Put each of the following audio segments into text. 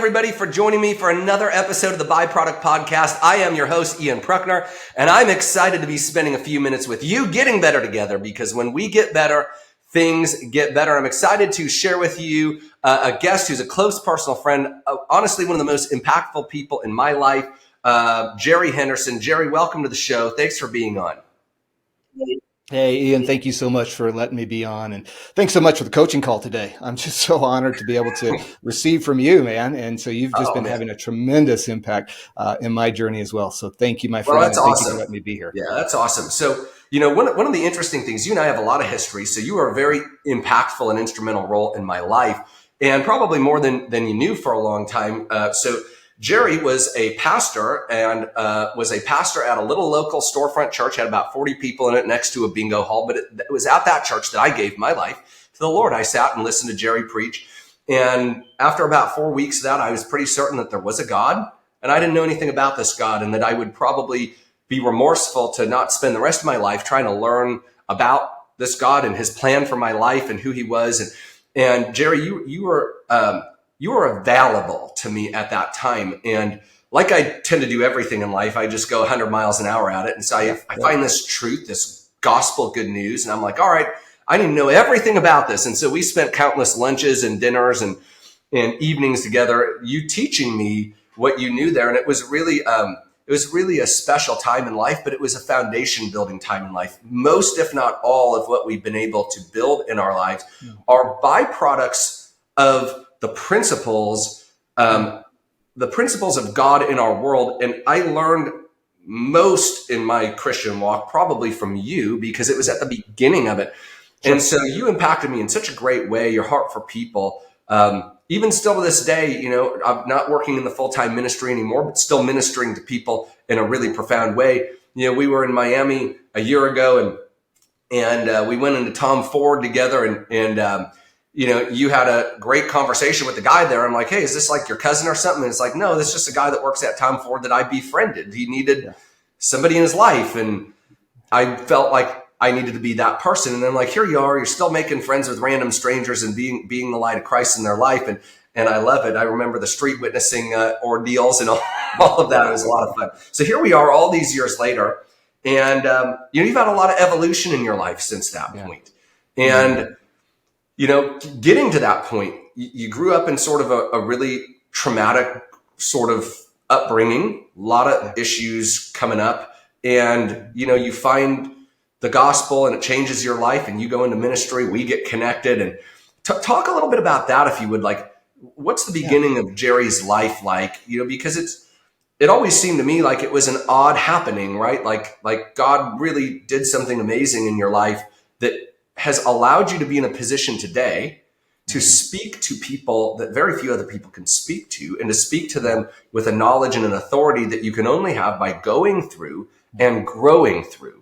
everybody, for joining me for another episode of the Byproduct podcast. I am your host, Ian Prukner, and I'm excited to be spending a few minutes with you getting better together, because when we get better, things get better. I'm excited to share with you a guest who's a close personal friend, honestly, one of the most impactful people in my life, Jerry Henderson. Jerry, welcome to the show. Thanks for being on. Hey, Ian, thank you so much for letting me be on. And thanks so much for the coaching call today. I'm just so honored to be able to receive from you, man. And so you've just been having a tremendous impact in my journey as well. So thank you, my friend. Well, that's awesome. Thank you for letting me be here. Yeah, that's awesome. So, one of the interesting things, you and I have a lot of history. So you are a very impactful and instrumental role in my life, and probably more than you knew for a long time. So Jerry was a pastor and was a pastor at a little local storefront church, had about 40 people in it next to a bingo hall. But it was at that church that I gave my life to the Lord. I sat and listened to Jerry preach. And after about 4 weeks of that, I was pretty certain that there was a God. And I didn't know anything about this God, and that I would probably be remorseful to not spend the rest of my life trying to learn about this God and his plan for my life and who he was. And Jerry, you were available to me at that time. And like I tend to do everything in life, I just go 100 miles an hour at it. And so I find this truth, this gospel good news. And I'm like, all right, I need to know everything about this. And so we spent countless lunches and dinners and evenings together, you teaching me what you knew there. And it was really a special time in life, but it was a foundation building time in life. Most, if not all, of what we've been able to build in our lives are byproducts of the principles of God in our world. And I learned most in my Christian walk probably from you, because it was at the beginning of it. Sure. And so you impacted me in such a great way, your heart for people. Even still to this day, I'm not working in the full-time ministry anymore, but still ministering to people in a really profound way. We were in Miami a year ago, and we went into Tom Ford together, and you had a great conversation with the guy there. I'm like, hey, is this like your cousin or something? And it's like, no, this is just a guy that works at Tom Ford that I befriended. He needed somebody in his life, and I felt like I needed to be that person. And then like, here you are, you're still making friends with random strangers and being the light of Christ in their life. And I love it. I remember the street witnessing ordeals and all of that. It was a lot of fun. So here we are all these years later. And you've had a lot of evolution in your life since that point. And getting to that point, you grew up in sort of a really traumatic sort of upbringing, a lot of issues coming up, and, you find the gospel and it changes your life, and you go into ministry, we get connected. And talk a little bit about that, if you would. Like, what's the beginning of Jerry's life like? Because it always seemed to me like it was an odd happening, right? Like God really did something amazing in your life that has allowed you to be in a position today to speak to people that very few other people can speak to, and to speak to them with a knowledge and an authority that you can only have by going through and growing through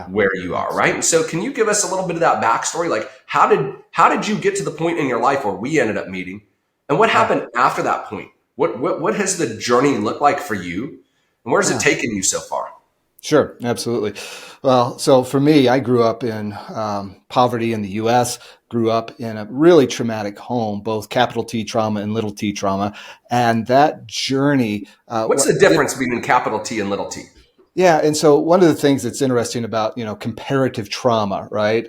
where you are, right? And so can you give us a little bit of that backstory? Like, how did you get to the point in your life where we ended up meeting, and what happened after that point? What has the journey looked like for you, and where's it taken you so far? Sure, absolutely. Well, so for me, I grew up in poverty in the U.S., grew up in a really traumatic home, both capital T trauma and little t trauma. And that journey... What's the difference between capital T and little t? Yeah. And so one of the things that's interesting about, comparative trauma, right?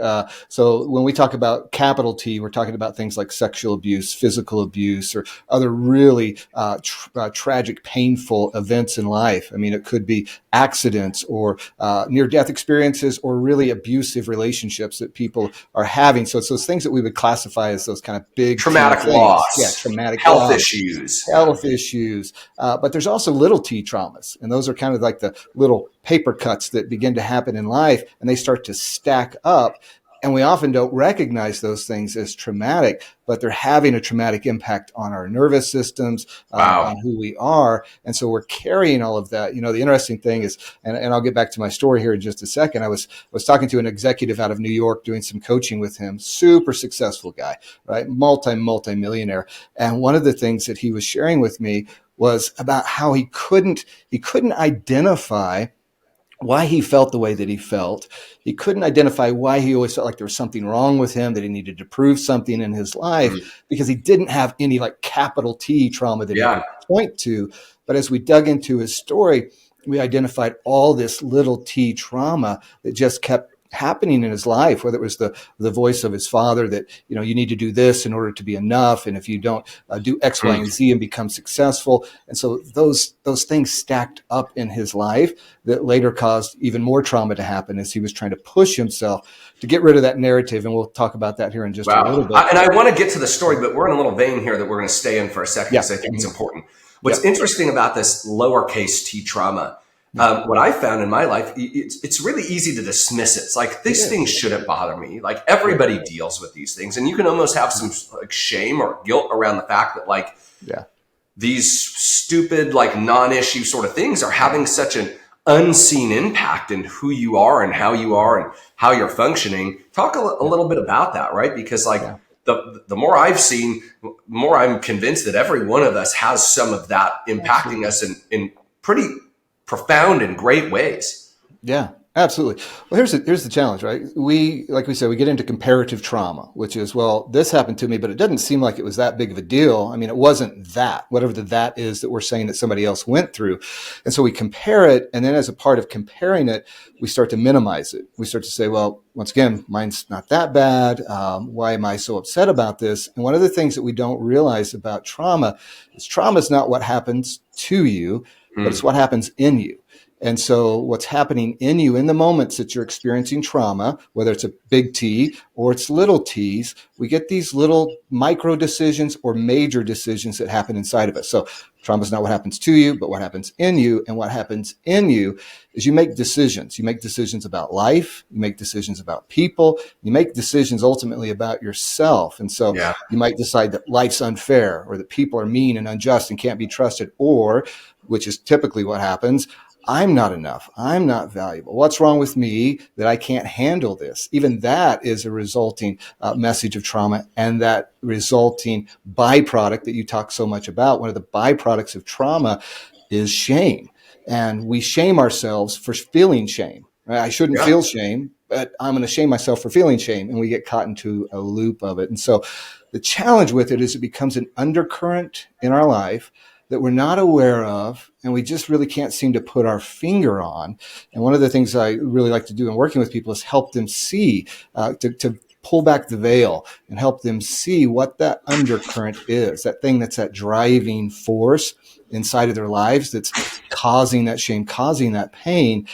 So when we talk about capital T, we're talking about things like sexual abuse, physical abuse, or other really tragic, painful events in life. I mean, it could be accidents or near-death experiences, or really abusive relationships that people are having. So it's those things that we would classify as those kind of big traumatic loss, traumatic health loss, issues. But there's also little t traumas, and those are kind of like the little paper cuts that begin to happen in life, and they start to stack up. And we often don't recognize those things as traumatic, but they're having a traumatic impact on our nervous systems, on who we are. And so we're carrying all of that. The interesting thing is, and I'll get back to my story here in just a second. I was talking to an executive out of New York, doing some coaching with him, super successful guy, right? Multi-millionaire. And one of the things that he was sharing with me was about how he couldn't identify why he felt the way that he felt. He couldn't identify why he always felt like there was something wrong with him, that he needed to prove something in his life, because he didn't have any like capital T trauma that he Yeah. could point to. But as we dug into his story, we identified all this little T trauma that just kept happening in his life, whether it was the voice of his father that, you need to do this in order to be enough. And if you don't do X, Y, and Z and become successful. And so those things stacked up in his life that later caused even more trauma to happen as he was trying to push himself to get rid of that narrative. And we'll talk about that here in just a little bit. And I want to get to the story, but we're in a little vein here that we're going to stay in for a second because I think it's important. What's interesting about this lowercase t trauma, what I found in my life, it's really easy to dismiss it. It's like, these things shouldn't bother me. Like, everybody deals with these things. And you can almost have some like shame or guilt around the fact that like these stupid, like non-issue sort of things are having such an unseen impact in who you are and how you're functioning. Talk a little bit about that, right? Because like the more I've seen, the more I'm convinced that every one of us has some of that impacting us in pretty profound and great ways. Yeah, absolutely. Well, here's the challenge, right? Like we said, we get into comparative trauma, which is, well, this happened to me, but it doesn't seem like it was that big of a deal. I mean, it wasn't that, whatever that is that we're saying that somebody else went through. And so we compare it. And then as a part of comparing it, we start to minimize it. We start to say, well, once again, mine's not that bad. Why am I so upset about this? And one of the things that we don't realize about trauma is not what happens to you, but it's what happens in you. And so what's happening in you in the moments that you're experiencing trauma, whether it's a big T or it's little T's, we get these little micro decisions or major decisions that happen inside of us. So trauma is not what happens to you, but what happens in you. And what happens in you is you make decisions. You make decisions about life. You make decisions about people. You make decisions ultimately about yourself. And so you might decide that life's unfair, or that people are mean and unjust and can't be trusted, or, which is typically what happens, I'm not enough. I'm not valuable. What's wrong with me that I can't handle this? Even that is a resulting message of trauma, and that resulting byproduct that you talk so much about. One of the byproducts of trauma is shame. And we shame ourselves for feeling shame. Right? I shouldn't feel shame, but I'm going to shame myself for feeling shame. And we get caught into a loop of it. And so the challenge with it is it becomes an undercurrent in our life that we're not aware of, and we just really can't seem to put our finger on. And one of the things I really like to do in working with people is help them see, to pull back the veil and help them see what that undercurrent is, that thing that's that driving force inside of their lives that's causing that shame, causing that pain,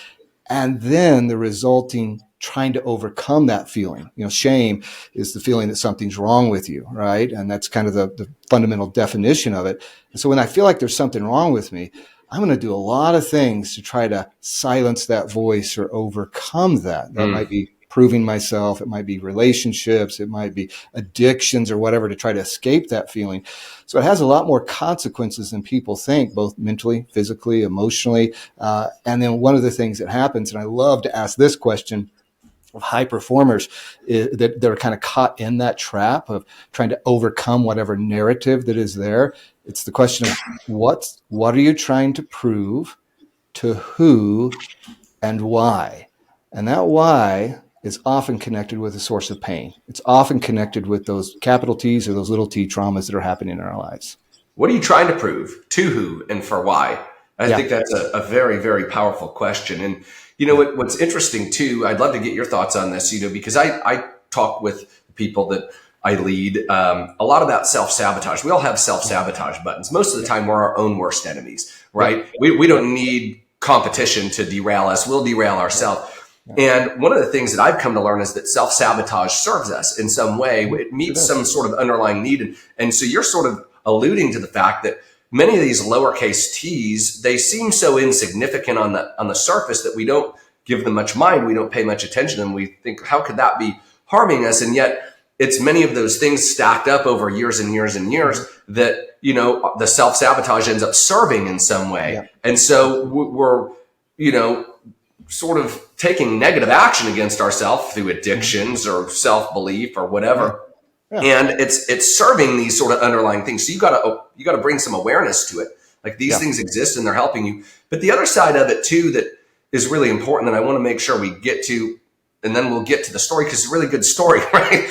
and then the resulting trying to overcome that feeling. Shame is the feeling that something's wrong with you, right? And that's kind of the fundamental definition of it. And so when I feel like there's something wrong with me, I'm going to do a lot of things to try to silence that voice or overcome that. That might be proving myself. It might be relationships. It might be addictions or whatever, to try to escape that feeling. So it has a lot more consequences than people think, both mentally, physically, emotionally. And then one of the things that happens, and I love to ask this question of high performers that are kind of caught in that trap of trying to overcome whatever narrative that is there. It's the question of what are you trying to prove, to who, and why? And that why is often connected with a source of pain. It's often connected with those capital T's or those little T traumas that are happening in our lives. What are you trying to prove, to who, and for why? I think that's a very, very powerful question. And what's interesting too, I'd love to get your thoughts on this, because I talk with people that I lead a lot about self-sabotage. We all have self-sabotage buttons. Most of the time, we're our own worst enemies, right? We don't need competition to derail us. We'll derail ourselves. And one of the things that I've come to learn is that self-sabotage serves us in some way. It meets some sort of underlying need. And so you're sort of alluding to the fact that many of these lowercase t's, they seem so insignificant on the surface that we don't give them much mind. We don't pay much attention, and we think, how could that be harming us? And yet it's many of those things stacked up over years and years and years that, the self-sabotage ends up serving in some way. Yeah. And so we're, sort of taking negative action against ourselves through addictions or self-belief or whatever. Yeah. And it's serving these sort of underlying things. So you got to bring some awareness to it. Like, these things exist and they're helping you. But the other side of it too, that is really important that I want to make sure we get to, and then we'll get to the story because it's a really good story, right?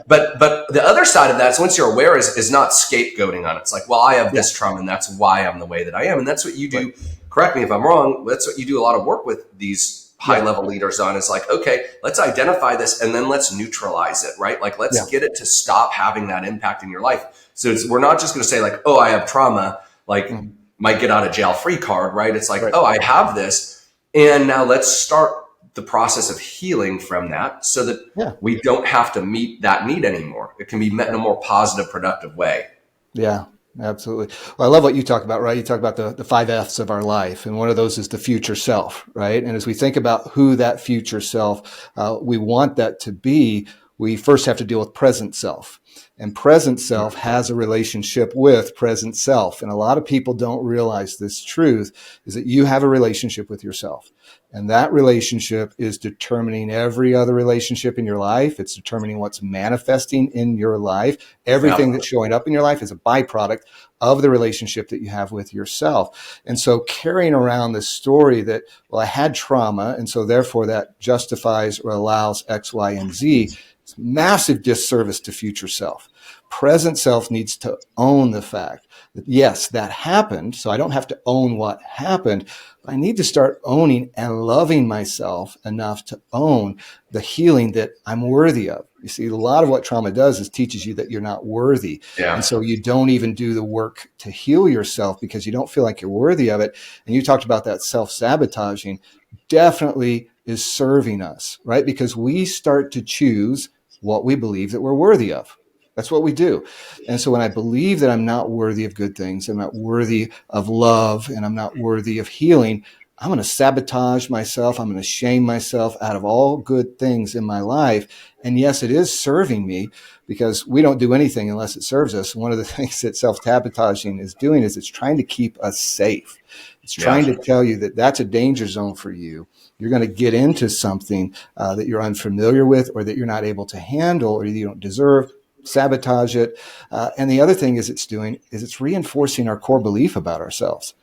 But the other side of that is once you're aware is not scapegoating on it. It's like, well, I have this trauma and that's why I'm the way that I am. And that's what you do. Right. Correct me if I'm wrong. That's what you do a lot of work with these high level leaders on, is like, okay, let's identify this and then let's neutralize it, right? Like, let's get it to stop having that impact in your life. So we're not just going to say like, oh, I have trauma, like might get out of jail free card, right? It's like, oh, I have this. And now let's start the process of healing from that so that we don't have to meet that need anymore. It can be met in a more positive, productive way. Yeah, absolutely. Well, I love what you talk about, right? You talk about the 5 F's of our life. And one of those is the future self, right? And as we think about who that future self, we want that to be, we first have to deal with present self. And present self has a relationship with present self. And a lot of people don't realize this truth, is that you have a relationship with yourself. And that relationship is determining every other relationship in your life. It's determining what's manifesting in your life. Everything that's showing up in your life is a byproduct of the relationship that you have with yourself. And so carrying around this story that, well, I had trauma, and so therefore that justifies or allows X, Y, and Z, it's massive disservice to future self. Present self needs to own the fact that, yes, that happened. So I don't have to own what happened. But I need to start owning and loving myself enough to own the healing that I'm worthy of. You see, a lot of what trauma does is teaches you that you're not worthy. Yeah. And so you don't even do the work to heal yourself because you don't feel like you're worthy of it. And you talked about that self-sabotaging definitely is serving us, right? Because we start to choose what we believe that we're worthy of. That's what we do. And so when I believe that I'm not worthy of good things, I'm not worthy of love, and I'm not worthy of healing, I'm going to sabotage myself. I'm going to shame myself out of all good things in my life. And yes, it is serving me because we don't do anything unless it serves us. One of the things that self-sabotaging is doing is it's trying to keep us safe. It's trying to tell you that that's a danger zone for you. You're going to get into something that you're unfamiliar with or that you're not able to handle or you don't deserve. Sabotage it. And the other thing is it's reinforcing our core belief about ourselves.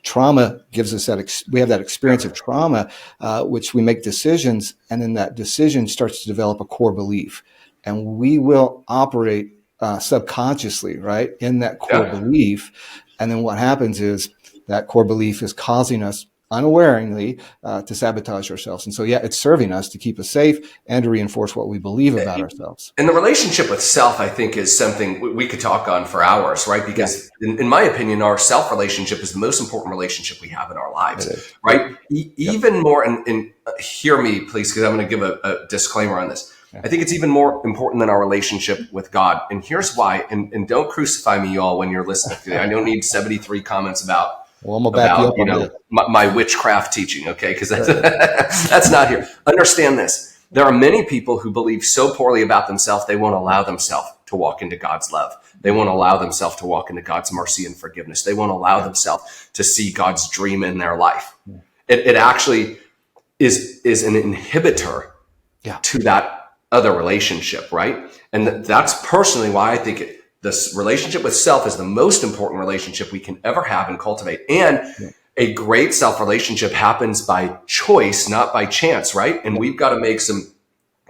Trauma gives us that, we have that experience of trauma, which we make decisions, and then that decision starts to develop a core belief. And we will operate subconsciously, right, in that core belief. And then what happens is that core belief is causing us unawareingly to sabotage ourselves. And so, it's serving us to keep us safe and to reinforce what we believe about ourselves. And the relationship with self, I think, is something we could talk on for hours, right? Because in my opinion, our self relationship is the most important relationship we have in our lives, right? Even more, and hear me, please, because I'm going to give a disclaimer on this. I think it's even more important than our relationship with God. And here's why, and don't crucify me, y'all, when you're listening to me. I don't need 73 comments about well, I'm gonna back you up on my witchcraft teaching, okay? Because that's not here. Understand this. There are many people who believe so poorly about themselves, they won't allow themselves to walk into God's love. They won't allow themselves to walk into God's mercy and forgiveness. They won't allow themselves to see God's dream in their life. It actually is an inhibitor to that other relationship, right? And that's personally why I think this relationship with self is the most important relationship we can ever have and cultivate. And a great self relationship happens by choice, not by chance, right? And we've got to make some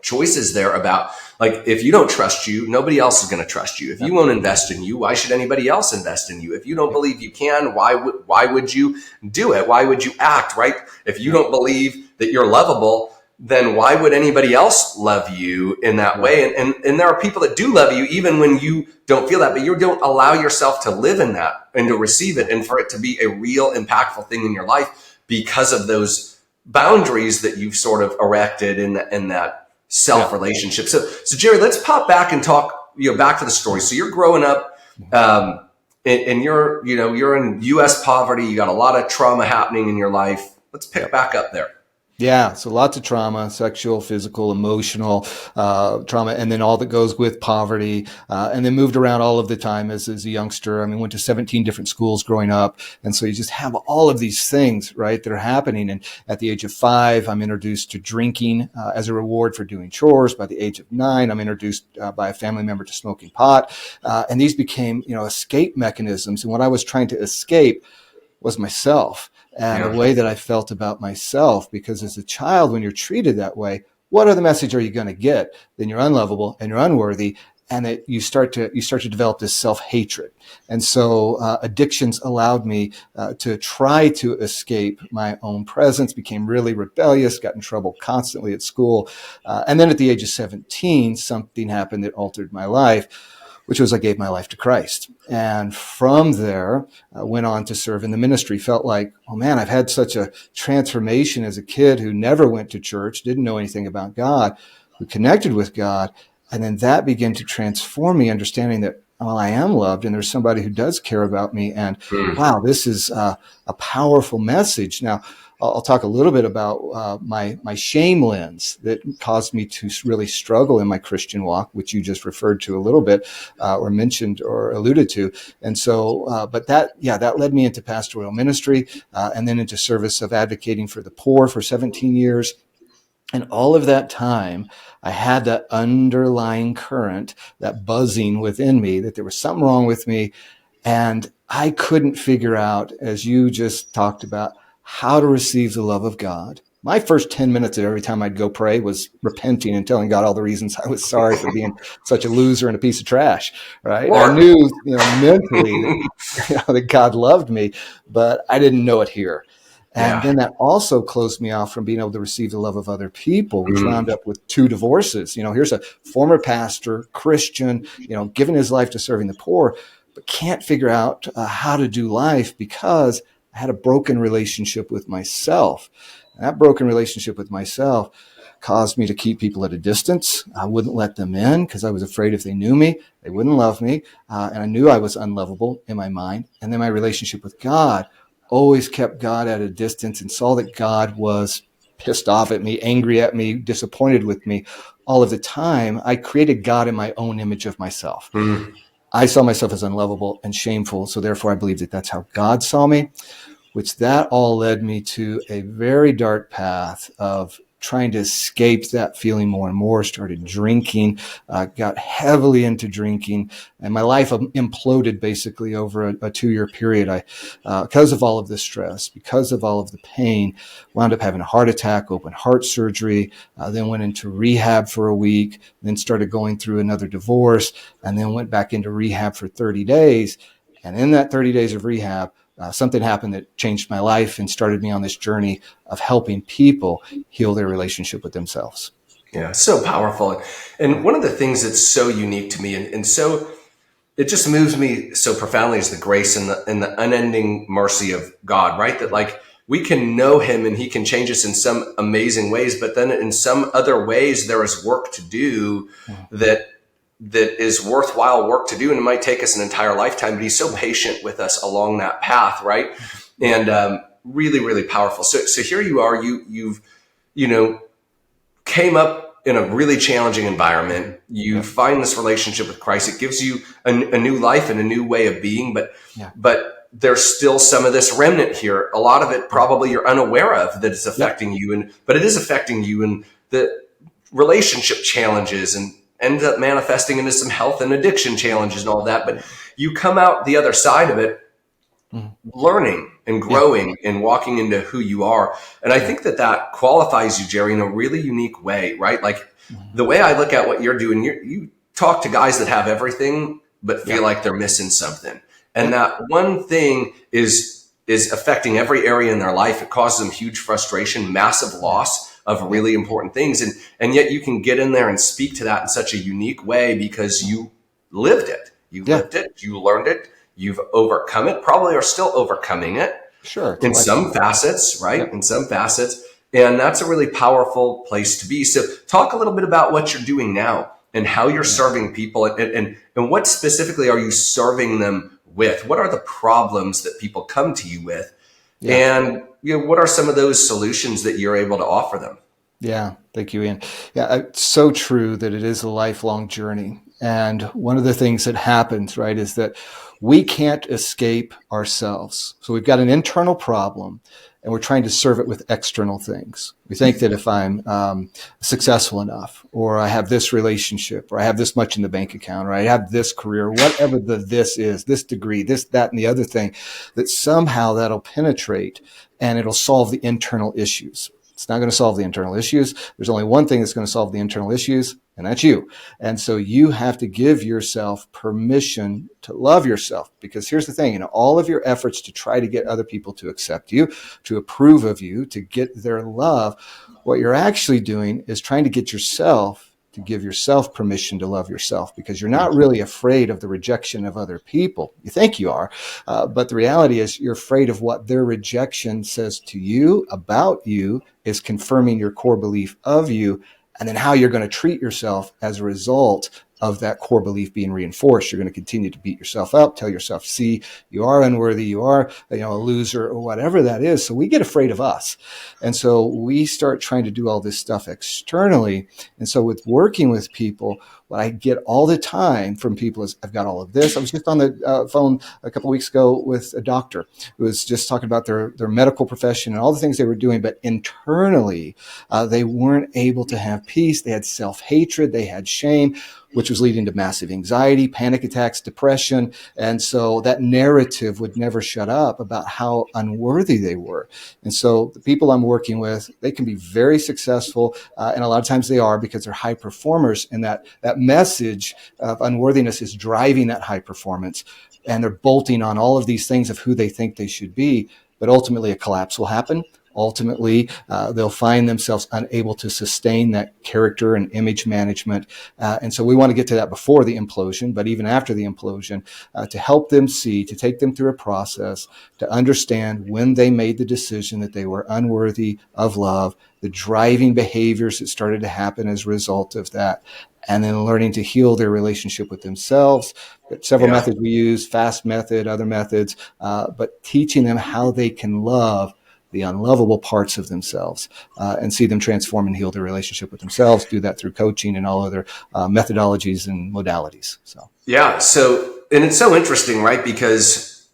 choices there about, like, if you don't trust you, nobody else is going to trust you. If you won't invest in you, why should anybody else invest in you? If you don't believe you can, why would you do it? Why would you act, right? If you don't believe that you're lovable, then why would anybody else love you in that way? And there are people that do love you even when you don't feel that, but you don't allow yourself to live in that and to receive it and for it to be a real impactful thing in your life because of those boundaries that you've sort of erected in that self relationship. So Jerry, let's pop back and talk, back to the story. So you're growing up, and you're in U.S. poverty. You got a lot of trauma happening in your life. Let's pick back up there. Yeah, so lots of trauma, sexual, physical, emotional trauma, and then all that goes with poverty, and then moved around all of the time as a youngster. I mean, went to 17 different schools growing up, and so you just have all of these things, right, that are happening. And at the age of 5, I'm introduced to drinking as a reward for doing chores. By the age of 9, I'm introduced by a family member to smoking pot, and these became, escape mechanisms. And what I was trying to escape was myself. and the Yeah. way that I felt about myself. Because as a child, when you're treated that way, what other message are you going to get? Then you're unlovable and you're unworthy, and that you start to develop this self-hatred. And so addictions allowed me to try to escape my own presence, became really rebellious, got in trouble constantly at school. And then at the age of 17, something happened that altered my life, which was I gave my life to Christ. And from there, I went on to serve in the ministry. Felt like, oh man, I've had such a transformation as a kid who never went to church, didn't know anything about God, who connected with God. And then that began to transform me, understanding that, well, I am loved and there's somebody who does care about me. And Mm. wow, this is a powerful message. Now, I'll talk a little bit about my shame lens that caused me to really struggle in my Christian walk, which you just referred to a little bit or mentioned or alluded to. And so, but that led me into pastoral ministry and then into service of advocating for the poor for 17 years. And all of that time, I had that underlying current, that buzzing within me that there was something wrong with me. And I couldn't figure out, as you just talked about, how to receive the love of God. My first 10 minutes of every time I'd go pray was repenting and telling God all the reasons I was sorry for being such a loser and a piece of trash, right? And I Or knew, mentally that, that God loved me, but I didn't know it here. And yeah. then that also closed me off from being able to receive the love of other people, which Mm. wound up with 2 divorces. Here's a former pastor, Christian, giving his life to serving the poor, but can't figure out how to do life because I had a broken relationship with myself. And that broken relationship with myself caused me to keep people at a distance. I wouldn't let them in because I was afraid if they knew me, they wouldn't love me. And I knew I was unlovable in my mind. And then my relationship with God always kept God at a distance and saw that God was pissed off at me, angry at me, disappointed with me all of the time. I created God in my own image of myself. Mm. I saw myself as unlovable and shameful. So therefore I believe that that's how God saw me, which that all led me to a very dark path of trying to escape that feeling more and more. Started drinking, got heavily into drinking, and my life imploded basically over a 2-year period. Because of all of the stress, because of all of the pain, wound up having a heart attack, open heart surgery, then went into rehab for a week, then started going through another divorce, and then went back into rehab for 30 days. And in that 30 days of rehab, something happened that changed my life and started me on this journey of helping people heal their relationship with themselves. Yeah, so powerful. And one of the things that's so unique to me and so it just moves me so profoundly is the grace and the unending mercy of God, right? That like we can know him and he can change us in some amazing ways, but then in some other ways there is work to do that is worthwhile work to do, and it might take us an entire lifetime, but he's so patient with us along that path, right? And really, really powerful. So here you are, you've came up in a really challenging environment. You find this relationship with Christ. It gives you a new life and a new way of being, but there's still some of this remnant here. A lot of it probably you're unaware of that it's affecting you, but it is affecting you, and the relationship challenges and ends up manifesting into some health and addiction challenges and all that. But you come out the other side of it learning and growing and walking into who you are. And I think that qualifies you, Jerry, in a really unique way, right? Like the way I look at what you're doing, you talk to guys that have everything, but feel like they're missing something. And that one thing is affecting every area in their life. It causes them huge frustration, massive loss of really important things. And yet you can get in there and speak to that in such a unique way because you lived it. You lived it. You learned it. You've overcome it, probably are still overcoming it. Sure. In some facets, right? In some facets. And that's a really powerful place to be. So talk a little bit about what you're doing now and how you're serving people and what specifically are you serving them with? What are the problems that people come to you with? And what are some of those solutions that you're able to offer them? Yeah. Thank you, Ian. Yeah. It's so true that it is a lifelong journey. And one of the things that happens, right, is that we can't escape ourselves. So we've got an internal problem and we're trying to serve it with external things. We think that if I'm successful enough, or I have this relationship, or I have this much in the bank account, or I have this career, whatever this is, this degree, this, that, and the other thing, that somehow that'll penetrate and it'll solve the internal issues. It's not going to solve the internal issues. There's only one thing that's going to solve the internal issues, and that's you. And so you have to give yourself permission to love yourself, because here's the thing, all of your efforts to try to get other people to accept you, to approve of you, to get their love, what you're actually doing is trying to get yourself to give yourself permission to love yourself, because you're not really afraid of the rejection of other people. You think you are, but the reality is you're afraid of what their rejection says to you about you is confirming your core belief of you, and then how you're going to treat yourself as a result of that core belief being reinforced. You're going to continue to beat yourself up, tell yourself, see, you are unworthy, you are, a loser, or whatever that is. So we get afraid of us. And so we start trying to do all this stuff externally. And so with working with people, what I get all the time from people is, I've got all of this. I was just on the phone a couple of weeks ago with a doctor who was just talking about their medical profession and all the things they were doing, but internally, they weren't able to have peace. They had self-hatred, they had shame, which was leading to massive anxiety, panic attacks, depression. And so that narrative would never shut up about how unworthy they were. And so the people I'm working with, they can be very successful. And a lot of times they are, because they're high performers. And that message of unworthiness is driving that high performance. And they're bolting on all of these things of who they think they should be. But ultimately a collapse will happen. Ultimately, they'll find themselves unable to sustain that character and image management. And so we want to get to that before the implosion, but even after the implosion, to help them see, to take them through a process, to understand when they made the decision that they were unworthy of love, the driving behaviors that started to happen as a result of that, and then learning to heal their relationship with themselves. Several methods we use, FAST method, other methods, but teaching them how they can love the unlovable parts of themselves, and see them transform and heal their relationship with themselves. Do that through coaching and all other methodologies and modalities. And it's so interesting, right? Because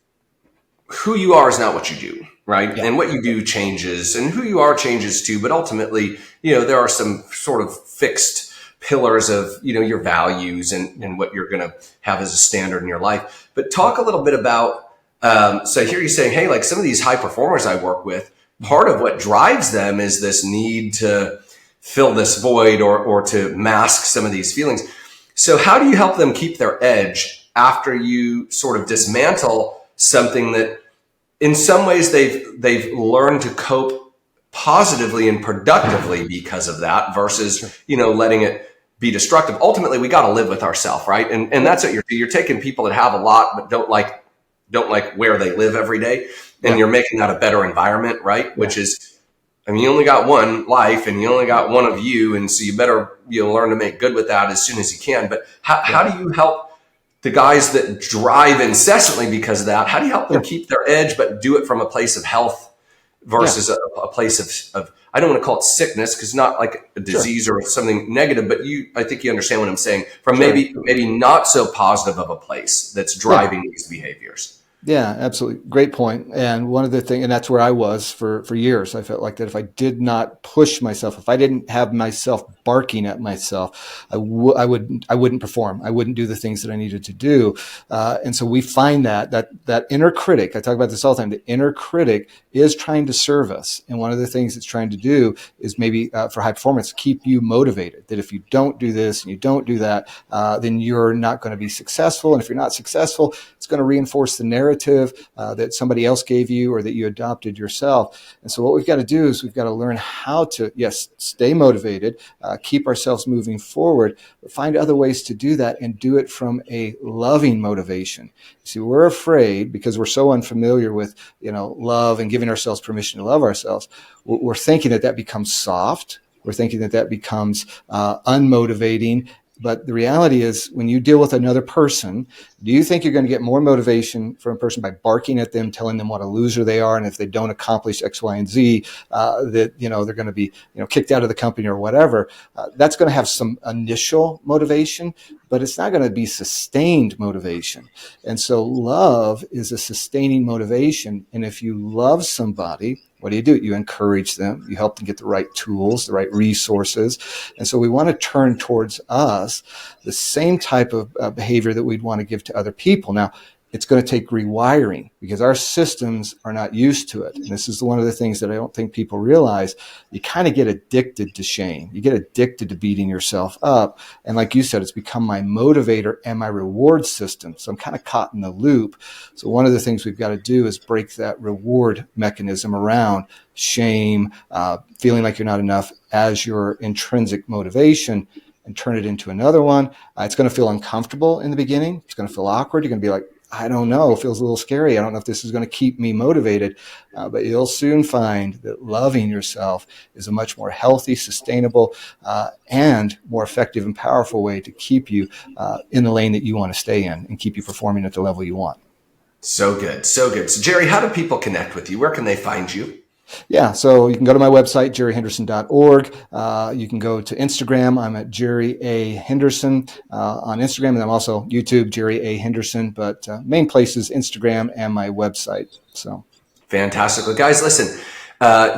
who you are is not what you do, right? Yeah. And what you do changes, and who you are changes too. But ultimately, there are some sort of fixed pillars of, your values and what you're going to have as a standard in your life. But talk a little bit about, so I hear you saying, hey, like some of these high performers I work with, part of what drives them is this need to fill this void or to mask some of these feelings. So how do you help them keep their edge after you sort of dismantle something that in some ways they've learned to cope positively and productively because of that versus, letting it be destructive? Ultimately, we got to live with ourselves, right? And that's what you're taking people that have a lot but don't like where they live every day. And you're making that a better environment, right? Yeah. Which is, you only got one life and you only got one of you. And so you better, learn to make good with that as soon as you can. But how do you help the guys that drive incessantly because of that? How do you help them keep their edge, but do it from a place of health versus a place of, I don't want to call it sickness, because it's not like a disease or something negative, but I think you understand what I'm saying, from maybe not so positive of a place that's driving these behaviors. Yeah, absolutely. Great point. And one of the things, and that's where I was for years. I felt like that if I did not push myself, if I didn't have myself barking at myself, I wouldn't perform. I wouldn't do the things that I needed to do. And so we find that inner critic, I talk about this all the time, the inner critic is trying to serve us. And one of the things it's trying to do is maybe for high performance, keep you motivated. That if you don't do this and you don't do that, then you're not going to be successful. And if you're not successful, it's going to reinforce the narrative that somebody else gave you or that you adopted yourself. And so what we've got to do is we've got to learn how to, stay motivated, keep ourselves moving forward, but find other ways to do that and do it from a loving motivation. See, we're afraid because we're so unfamiliar with, love and giving ourselves permission to love ourselves. We're thinking that becomes soft. We're thinking that becomes unmotivating, But the reality is, when you deal with another person, do you think you're going to get more motivation from a person by barking at them, telling them what a loser they are, and if they don't accomplish X, Y, and Z, that they're going to be kicked out of the company or whatever? That's going to have some initial motivation, but it's not going to be sustained motivation. And so love is a sustaining motivation. And if you love somebody, what do? You encourage them. You help them get the right tools, the right resources. And so we want to turn towards us the same type of behavior that we'd want to give to other people. Now, it's going to take rewiring because our systems are not used to it. And this is one of the things that I don't think people realize. You kind of get addicted to shame. You get addicted to beating yourself up. And like you said, it's become my motivator and my reward system. So I'm kind of caught in the loop. So one of the things we've got to do is break that reward mechanism around shame, feeling like you're not enough as your intrinsic motivation, and turn it into another one. It's going to feel uncomfortable in the beginning. It's going to feel awkward. You're going to be like, I don't know, it feels a little scary. I don't know if this is going to keep me motivated, but you'll soon find that loving yourself is a much more healthy, sustainable, and more effective and powerful way to keep you in the lane that you want to stay in and keep you performing at the level you want. So good. So good. So Jerry, how do people connect with you? Where can they find you? Yeah, so you can go to my website, jerryhenderson.org. You can go to Instagram. I'm at Jerry A. Henderson on Instagram, and I'm also YouTube, Jerry A. Henderson. But main place is Instagram and my website. So fantastic. Well, guys, listen,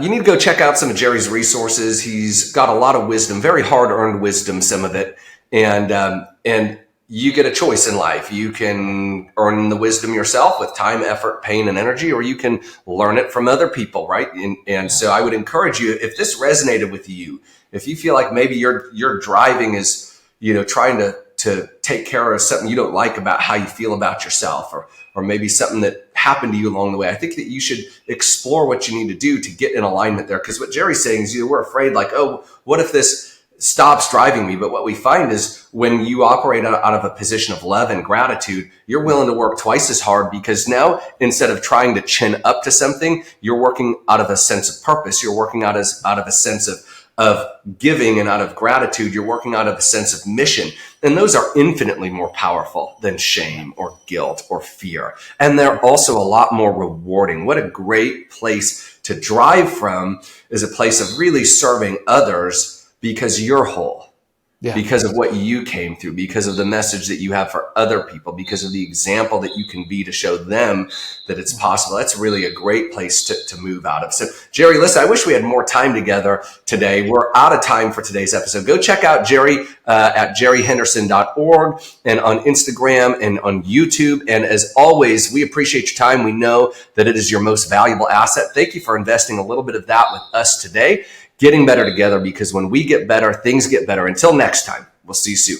you need to go check out some of Jerry's resources. He's got a lot of wisdom, very hard-earned wisdom, some of it, and you get a choice in life. You can earn the wisdom yourself with time, effort, pain, and energy, or you can learn it from other people, right? And so I would encourage you, if this resonated with you, if you feel like maybe your driving is, trying to take care of something you don't like about how you feel about yourself, or maybe something that happened to you along the way, I think that you should explore what you need to do to get in alignment there. Because what Jerry's saying is, we're afraid, like, oh, what if this stops driving me? But what we find is when you operate out of a position of love and gratitude, you're willing to work twice as hard, because now instead of trying to chin up to something, you're working out of a sense of purpose. You're working out of a sense of giving, and out of gratitude, you're working out of a sense of mission. And those are infinitely more powerful than shame or guilt or fear. And they're also a lot more rewarding. What a great place to drive from, is a place of really serving others, because you're whole, because of what you came through, because of the message that you have for other people, because of the example that you can be to show them that it's possible. That's really a great place to move out of. So Jerry, listen, I wish we had more time together today. We're out of time for today's episode. Go check out Jerry at jerryhenderson.org and on Instagram and on YouTube. And as always, we appreciate your time. We know that it is your most valuable asset. Thank you for investing a little bit of that with us today. Getting better together, because when we get better, things get better. Until next time, we'll see you soon.